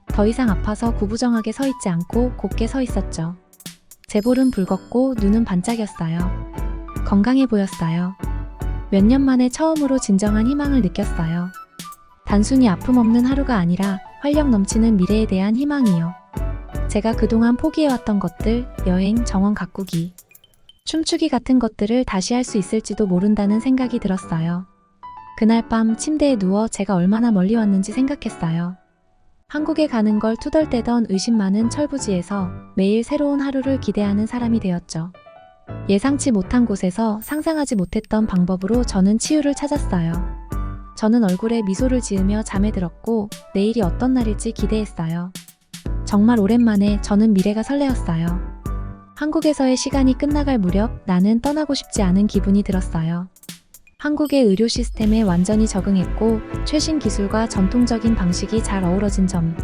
더 이상 아파서 구부정하게 서 있지 않고 곧게 서 있었죠. 제 볼은 붉었고 눈은 반짝였어요. 건강해 보였어요. 몇 년 만에 처음으로 진정한 희망을 느꼈어요. 단순히 아픔 없는 하루가 아니라 활력 넘치는 미래에 대한 희망이요. 제가 그동안 포기해왔던 것들, 여행, 정원 가꾸기, 춤추기 같은 것들을 다시 할 수 있을지도 모른다는 생각이 들었어요. 그날 밤 침대에 누워 제가 얼마나 멀리 왔는지 생각했어요. 한국에 가는 걸 투덜대던 의심 많은 철부지에서 매일 새로운 하루를 기대하는 사람이 되었죠. 예상치 못한 곳에서 상상하지 못했던 방법으로 저는 치유를 찾았어요. 저는 얼굴에 미소를 지으며 잠에 들었고 내일이 어떤 날일지 기대했어요. 정말 오랜만에 저는 미래가 설레었어요. 한국에서의 시간이 끝나갈 무렵 나는 떠나고 싶지 않은 기분이 들었어요. 한국의 의료 시스템에 완전히 적응했고 최신 기술과 전통적인 방식이 잘 어우러진 점,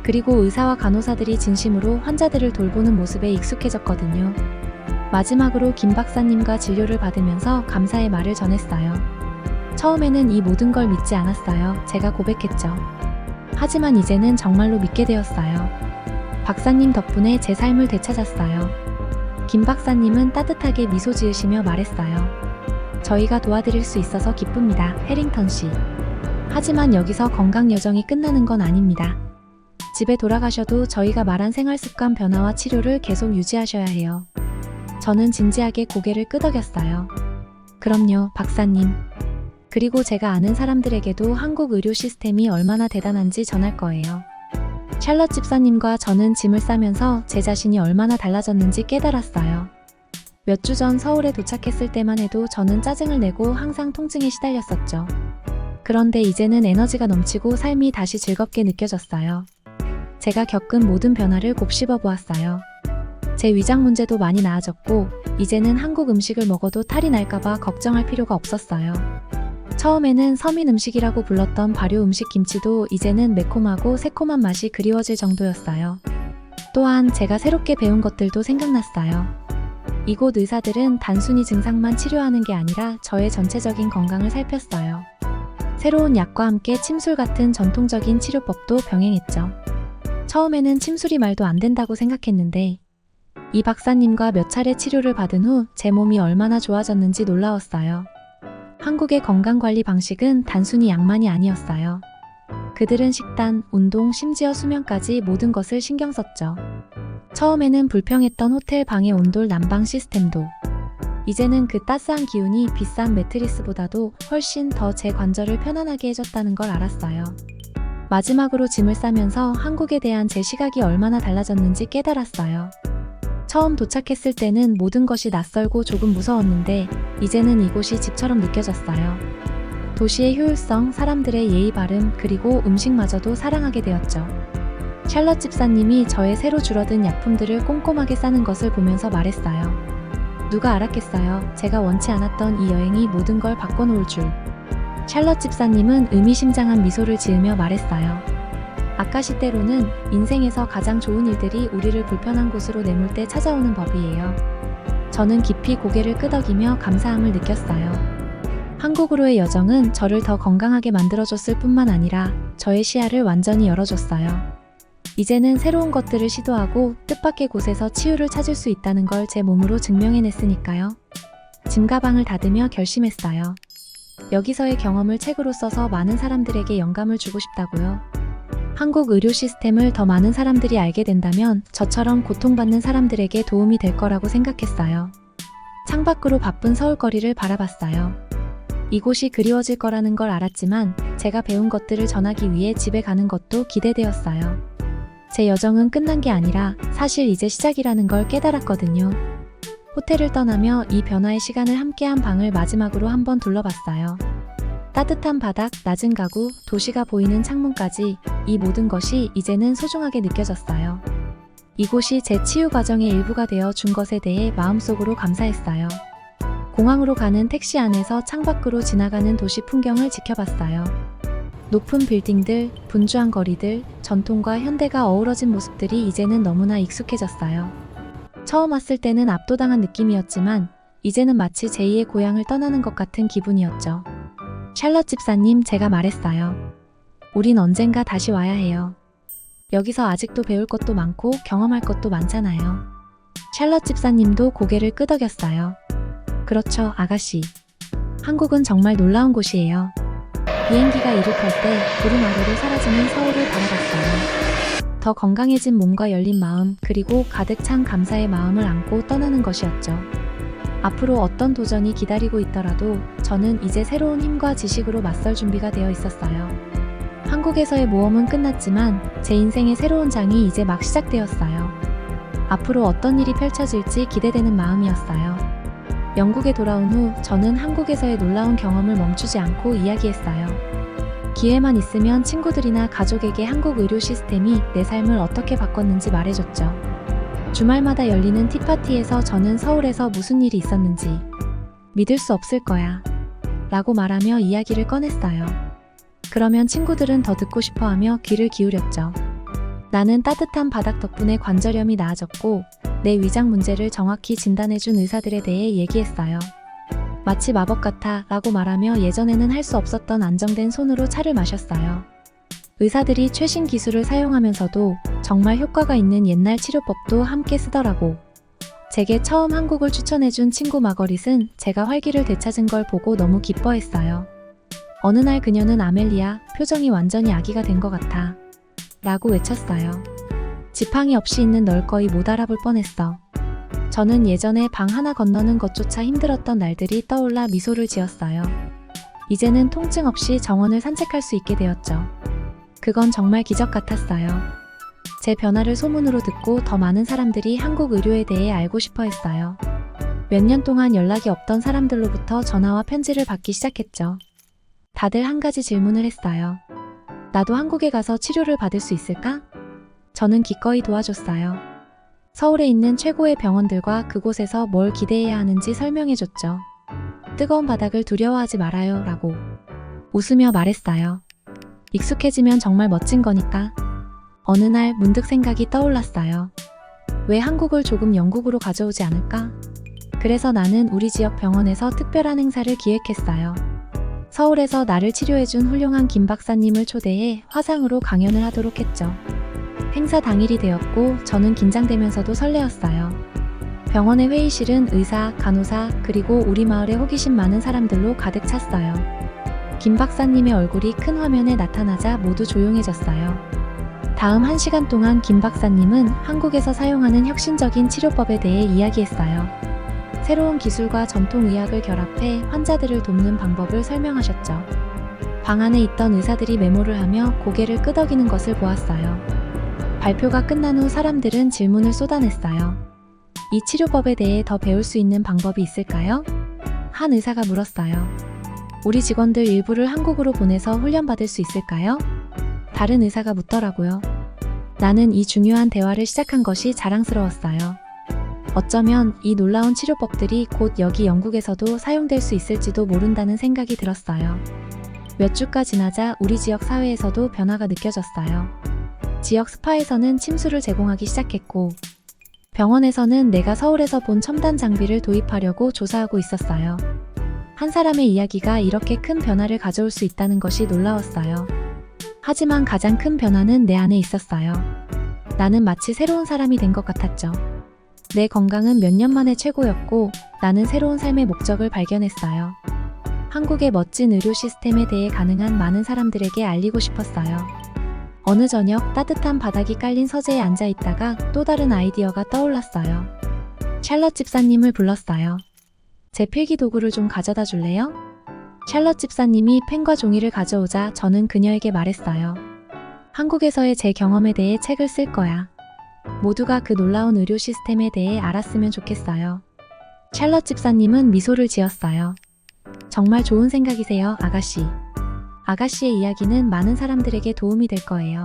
그리고 의사와 간호사들이 진심으로 환자들을 돌보는 모습에 익숙해졌거든요. 마지막으로 김 박사님과 진료를 받으면서 감사의 말을 전했어요. 처음에는 이 모든 걸 믿지 않았어요. 제가 고백했죠. 하지만 이제는 정말로 믿게 되었어요. 박사님 덕분에 제 삶을 되찾았어요. 김 박사님은 따뜻하게 미소 지으시며 말했어요. 저희가 도와드릴 수 있어서 기쁩니다, 해링턴 씨. 하지만 여기서 건강 여정이 끝나는 건 아닙니다. 집에 돌아가셔도 저희가 말한 생활 습관 변화와 치료를 계속 유지하셔야 해요. 저는 진지하게 고개를 끄덕였어요. 그럼요, 박사님. 그리고 제가 아는 사람들에게도 한국 의료 시스템이 얼마나 대단한지 전할 거예요. 샬럿 집사님과 저는 짐을 싸면서 제 자신이 얼마나 달라졌는지 깨달았어요. 몇 주 전 서울에 도착했을 때만 해도 저는 짜증을 내고 항상 통증에 시달렸었죠. 그런데 이제는 에너지가 넘치고 삶이 다시 즐겁게 느껴졌어요. 제가 겪은 모든 변화를 곱씹어 보았어요. 제 위장 문제도 많이 나아졌고 이제는 한국 음식을 먹어도 탈이 날까봐 걱정할 필요가 없었어요. 처음에는 서민 음식이라고 불렀던 발효 음식 김치도 이제는 매콤하고 새콤한 맛이 그리워질 정도였어요. 또한 제가 새롭게 배운 것들도 생각났어요. 이곳 의사들은 단순히 증상만 치료하는 게 아니라 저의 전체적인 건강을 살폈어요. 새로운 약과 함께 침술 같은 전통적인 치료법도 병행했죠. 처음에는 침술이 말도 안 된다고 생각했는데 이 박사님과 몇 차례 치료를 받은 후 제 몸이 얼마나 좋아졌는지 놀라웠어요. 한국의 건강관리 방식은 단순히 약만이 아니었어요. 그들은 식단, 운동, 심지어 수면까지 모든 것을 신경 썼죠. 처음에는 불평했던 호텔 방의 온돌 난방 시스템도 이제는 그 따스한 기운이 비싼 매트리스보다도 훨씬 더 제 관절을 편안하게 해줬다는 걸 알았어요. 마지막으로 짐을 싸면서 한국에 대한 제 시각이 얼마나 달라졌는지 깨달았어요. 처음 도착했을 때는 모든 것이 낯설고 조금 무서웠는데 이제는 이곳이 집처럼 느껴졌어요. 도시의 효율성, 사람들의 예의 바름, 그리고 음식마저도 사랑하게 되었죠. 샬럿 집사님이 저의 새로 줄어든 약품들을 꼼꼼하게 싸는 것을 보면서 말했어요. 누가 알았겠어요. 제가 원치 않았던 이 여행이 모든 걸 바꿔놓을 줄. 샬럿 집사님은 의미심장한 미소를 지으며 말했어요. 아까시 때로는 인생에서 가장 좋은 일들이 우리를 불편한 곳으로 내몰 때 찾아오는 법이에요. 저는 깊이 고개를 끄덕이며 감사함을 느꼈어요. 한국으로의 여정은 저를 더 건강하게 만들어줬을 뿐만 아니라 저의 시야를 완전히 열어줬어요. 이제는 새로운 것들을 시도하고 뜻밖의 곳에서 치유를 찾을 수 있다는 걸 제 몸으로 증명해냈으니까요. 짐가방을 닫으며 결심했어요. 여기서의 경험을 책으로 써서 많은 사람들에게 영감을 주고 싶다고요. 한국 의료 시스템을 더 많은 사람들이 알게 된다면 저처럼 고통받는 사람들에게 도움이 될 거라고 생각했어요. 창밖으로 바쁜 서울거리를 바라봤어요. 이곳이 그리워질 거라는 걸 알았지만 제가 배운 것들을 전하기 위해 집에 가는 것도 기대되었어요. 제 여정은 끝난 게 아니라 사실 이제 시작이라는 걸 깨달았거든요. 호텔을 떠나며 이 변화의 시간을 함께한 방을 마지막으로 한번 둘러봤어요. 따뜻한 바닥, 낮은 가구, 도시가 보이는 창문까지 이 모든 것이 이제는 소중하게 느껴졌어요. 이곳이 제 치유 과정의 일부가 되어 준 것에 대해 마음속으로 감사했어요. 공항으로 가는 택시 안에서 창밖으로 지나가는 도시 풍경을 지켜봤어요. 높은 빌딩들, 분주한 거리들, 전통과 현대가 어우러진 모습들이 이제는 너무나 익숙해졌어요. 처음 왔을 때는 압도당한 느낌이었지만 이제는 마치 제2의 고향을 떠나는 것 같은 기분이었죠. 샬럿 집사님, 제가 말했어요. 우린 언젠가 다시 와야 해요. 여기서 아직도 배울 것도 많고 경험할 것도 많잖아요. 샬럿 집사님도 고개를 끄덕였어요. 그렇죠, 아가씨. 한국은 정말 놀라운 곳이에요. 비행기가 이륙할 때 구름 아래로 사라지는 서울을 바라봤어요. 더 건강해진 몸과 열린 마음, 그리고 가득 찬 감사의 마음을 안고 떠나는 것이었죠. 앞으로 어떤 도전이 기다리고 있더라도 저는 이제 새로운 힘과 지식으로 맞설 준비가 되어 있었어요. 한국에서의 모험은 끝났지만 제 인생의 새로운 장이 이제 막 시작되었어요. 앞으로 어떤 일이 펼쳐질지 기대되는 마음이었어요. 영국에 돌아온 후 저는 한국에서의 놀라운 경험을 멈추지 않고 이야기했어요. 기회만 있으면 친구들이나 가족에게 한국 의료 시스템이 내 삶을 어떻게 바꿨는지 말해줬죠. 주말마다 열리는 티파티에서 저는 서울에서 무슨 일이 있었는지 믿을 수 없을 거야 라고 말하며 이야기를 꺼냈어요. 그러면 친구들은 더 듣고 싶어하며 귀를 기울였죠. 나는 따뜻한 바닥 덕분에 관절염이 나아졌고 내 위장 문제를 정확히 진단해준 의사들에 대해 얘기했어요. 마치 마법 같아 라고 말하며 예전에는 할 수 없었던 안정된 손으로 차를 마셨어요. 의사들이 최신 기술을 사용하면서도 정말 효과가 있는 옛날 치료법도 함께 쓰더라고. 제게 처음 한국을 추천해준 친구 마거릿은 제가 활기를 되찾은 걸 보고 너무 기뻐했어요. 어느 날 그녀는 아멜리아, 표정이 완전히 아기가 된 것 같아 라고 외쳤어요. 지팡이 없이 있는 널 거의 못 알아볼 뻔했어. 저는 예전에 방 하나 건너는 것조차 힘들었던 날들이 떠올라 미소를 지었어요. 이제는 통증 없이 정원을 산책할 수 있게 되었죠. 그건 정말 기적 같았어요. 제 변화를 소문으로 듣고 더 많은 사람들이 한국 의료에 대해 알고 싶어 했어요. 몇 년 동안 연락이 없던 사람들로부터 전화와 편지를 받기 시작했죠. 다들 한 가지 질문을 했어요. 나도 한국에 가서 치료를 받을 수 있을까? 저는 기꺼이 도와줬어요. 서울에 있는 최고의 병원들과 그곳에서 뭘 기대해야 하는지 설명해줬죠. 뜨거운 바닥을 두려워하지 말아요 라고 웃으며 말했어요. 익숙해지면 정말 멋진 거니까. 어느 날 문득 생각이 떠올랐어요. 왜 한국을 조금 영국으로 가져오지 않을까? 그래서 나는 우리 지역 병원에서 특별한 행사를 기획했어요. 서울에서 나를 치료해준 훌륭한 김 박사님을 초대해 화상으로 강연을 하도록 했죠. 행사 당일이 되었고 저는 긴장되면서도 설레었어요. 병원의 회의실은 의사, 간호사, 그리고 우리 마을의 호기심 많은 사람들로 가득 찼어요. 김 박사님의 얼굴이 큰 화면에 나타나자 모두 조용해졌어요. 다음 1시간 동안 김 박사님은 한국에서 사용하는 혁신적인 치료법에 대해 이야기했어요. 새로운 기술과 전통의학을 결합해 환자들을 돕는 방법을 설명하셨죠. 방 안에 있던 의사들이 메모를 하며 고개를 끄덕이는 것을 보았어요. 발표가 끝난 후 사람들은 질문을 쏟아냈어요. 이 치료법에 대해 더 배울 수 있는 방법이 있을까요? 한 의사가 물었어요. 우리 직원들 일부를 한국으로 보내서 훈련받을 수 있을까요? 다른 의사가 묻더라고요. 나는 이 중요한 대화를 시작한 것이 자랑스러웠어요. 어쩌면 이 놀라운 치료법들이 곧 여기 영국에서도 사용될 수 있을지도 모른다는 생각이 들었어요. 몇 주가 지나자 우리 지역 사회에서도 변화가 느껴졌어요. 지역 스파에서는 침수를 제공하기 시작했고 병원에서는 내가 서울에서 본 첨단 장비를 도입하려고 조사하고 있었어요. 한 사람의 이야기가 이렇게 큰 변화를 가져올 수 있다는 것이 놀라웠어요. 하지만 가장 큰 변화는 내 안에 있었어요. 나는 마치 새로운 사람이 된 것 같았죠. 내 건강은 몇 년 만에 최고였고 나는 새로운 삶의 목적을 발견했어요. 한국의 멋진 의료 시스템에 대해 가능한 많은 사람들에게 알리고 싶었어요. 어느 저녁 따뜻한 바닥이 깔린 서재에 앉아 있다가 또 다른 아이디어가 떠올랐어요. 샬럿 집사님을 불렀어요. 제 필기 도구를 좀 가져다 줄래요? 샬럿 집사님이 펜과 종이를 가져오자 저는 그녀에게 말했어요. 한국에서의 제 경험에 대해 책을 쓸 거야. 모두가 그 놀라운 의료 시스템에 대해 알았으면 좋겠어요. 샬럿 집사님은 미소를 지었어요. 정말 좋은 생각이세요, 아가씨. 아가씨의 이야기는 많은 사람들에게 도움이 될 거예요.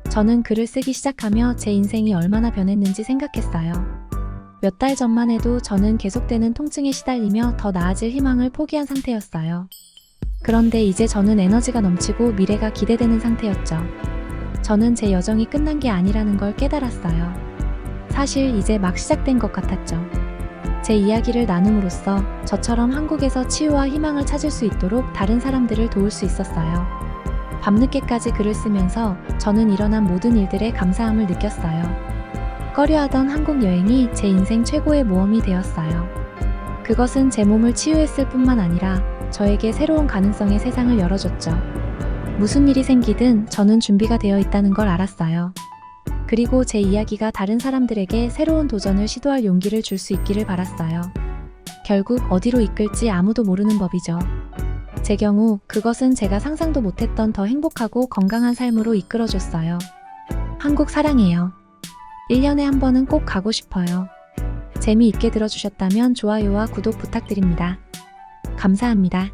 저는 글을 쓰기 시작하며 제 인생이 얼마나 변했는지 생각했어요. 몇 달 전만 해도 저는 계속되는 통증에 시달리며 더 나아질 희망을 포기한 상태였어요. 그런데 이제 저는 에너지가 넘치고 미래가 기대되는 상태였죠. 저는 제 여정이 끝난 게 아니라는 걸 깨달았어요. 사실 이제 막 시작된 것 같았죠. 제 이야기를 나눔으로써 저처럼 한국에서 치유와 희망을 찾을 수 있도록 다른 사람들을 도울 수 있었어요. 밤늦게까지 글을 쓰면서 저는 일어난 모든 일들에 감사함을 느꼈어요. 꺼려하던 한국 여행이 제 인생 최고의 모험이 되었어요. 그것은 제 몸을 치유했을 뿐만 아니라 저에게 새로운 가능성의 세상을 열어줬죠. 무슨 일이 생기든 저는 준비가 되어 있다는 걸 알았어요. 그리고 제 이야기가 다른 사람들에게 새로운 도전을 시도할 용기를 줄 수 있기를 바랐어요. 결국 어디로 이끌지 아무도 모르는 법이죠. 제 경우 그것은 제가 상상도 못했던 더 행복하고 건강한 삶으로 이끌어줬어요. 한국 사랑해요. 1년에 한 번은 꼭 가고 싶어요. 재미있게 들어주셨다면 좋아요와 구독 부탁드립니다. 감사합니다.